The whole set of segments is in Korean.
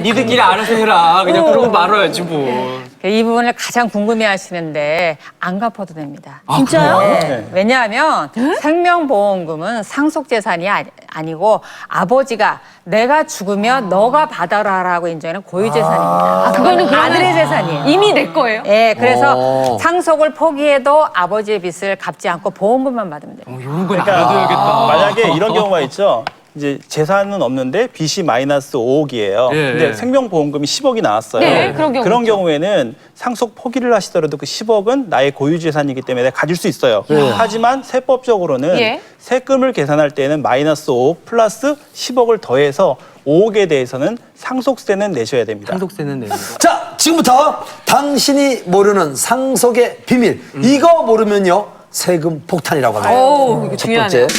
니들끼리 알아서 해라. 그냥 그러고 말아야지 뭐. 이 부분을 가장 궁금해하시는데 안 갚아도 됩니다. 진짜요? 네. 왜냐하면 생명보험금은 상속재산이 아니고 아버지가 내가 죽으면 너가 받아라라고 인정하는 고유재산입니다. 그거는 그러면 아들의 재산이에요. 이미 내 거예요? 네, 그래서 상속을 포기해도 아버지의 빚을 갚지 않고 보험금만 받으면 돼요. 이런 건 알아둬야겠다. 만약에 이런 경우가 있죠. 이제 재산은 없는데 빚이 마이너스 5억이에요. 예, 근데 예. 생명보험금이 10억이 나왔어요. 네, 그런 경우 있죠. 경우에는 상속 포기를 하시더라도 그 10억은 나의 고유재산이기 때문에 내가 가질 수 있어요. 하지만 세법적으로는 예. 세금을 계산할 때는 마이너스 5억 플러스 10억을 더해서 5억에 대해서는 상속세는 내셔야 됩니다. 상속세는 내는 거. 자, 지금부터 당신이 모르는 상속의 비밀. 이거 모르면요, 세금 폭탄이라고 합니다. 오, 이거 첫 중요하네요. 번째,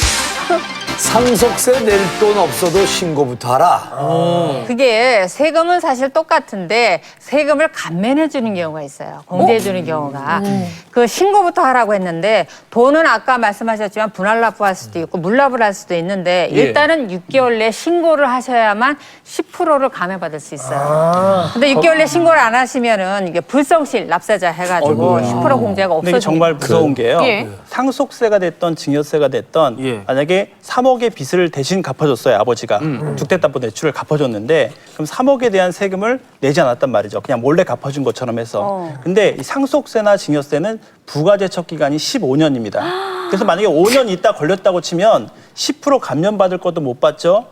상속세 낼 돈 없어도 신고부터 하라. 그게 세금은 사실 똑같은데 세금을 감면해 주는 경우가 있어요. 공제해 주는 경우가. 그 신고부터 하라고 했는데 돈은 아까 말씀하셨지만 분할납부할 수도 있고 물납을 할 수도 있는데 예. 일단은 6개월 내에 신고를 하셔야만 10%를 감해받을 수 있어요. 근데 6개월 내에 신고를 안 하시면은 이게 불성실 납세자 해가지고 10% 공제가 근데 이게 없어집니다. 정말 무서운 게요. 예. 상속세가 됐던 증여세가 됐던 예. 만약에 3억의 빚을 대신 갚아줬어요. 아버지가. 주택담보대출을 갚아줬는데 그럼 3억에 대한 세금을 내지 않았단 말이죠. 그냥 몰래 갚아준 것처럼 해서. 근데 이 상속세나 증여세는 부가제척 기간이 15년입니다. 그래서 만약에 5년 있다 걸렸다고 치면 10% 감면받을 것도 못 받죠.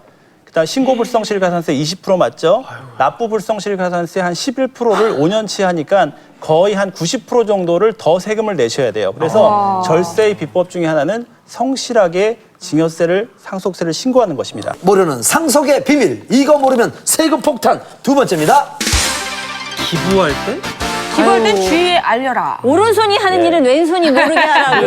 그다음 신고불성실가산세 20% 맞죠? 납부불성실가산세 한 11%를 5년치 하니까 거의 한 90% 정도를 더 세금을 내셔야 돼요. 그래서 절세의 비법 중에 하나는 성실하게 증여세를 상속세를 신고하는 것입니다. 모르는 상속의 비밀. 이거 모르면 세금 폭탄. 두 번째입니다. 기부할 때? 기부할 땐 주위에 알려라. 오른손이 하는 일은 왼손이 모르게 하라고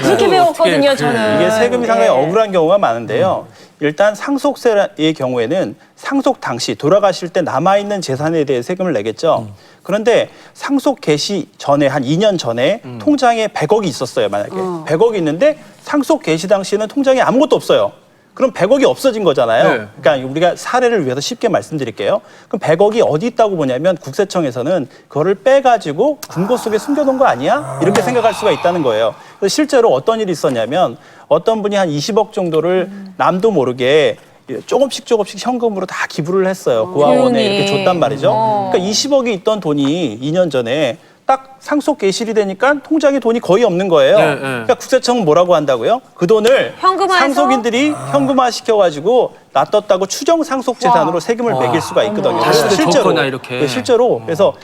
그렇게 배웠거든요, 저는. 이게 세금이 상당히 억울한 경우가 많은데요. 일단 상속세의 경우에는 상속 당시 돌아가실 때 남아있는 재산에 대해 세금을 내겠죠. 그런데 상속 개시 전에 한 2년 전에 통장에 100억이 있었어요, 만약에. 100억이 있는데 상속 개시 당시에는 통장에 아무것도 없어요. 그럼 100억이 없어진 거잖아요. 네. 그러니까 우리가 사례를 위해서 쉽게 말씀드릴게요. 그럼 100억이 어디 있다고 보냐면 국세청에서는 그거를 빼가지고 금고 속에 숨겨놓은 거 아니야? 이렇게 생각할 수가 있다는 거예요. 그래서 실제로 어떤 일이 있었냐면 어떤 분이 한 20억 정도를 남도 모르게 조금씩 현금으로 다 기부를 했어요. 고아원에 이렇게 줬단 말이죠. 그러니까 20억이 있던 돈이 2년 전에 딱 상속 개실이 되니까 통장에 돈이 거의 없는 거예요. 그러니까 국세청은 뭐라고 한다고요? 그 돈을 현금화해서? 상속인들이 현금화 시켜가지고 놔뒀다고 추정 상속 재산으로 세금을 매길 수가 있거든요. 자식들 실제로 줬거나 이렇게. 네, 실제로 그래서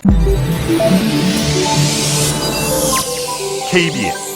KBS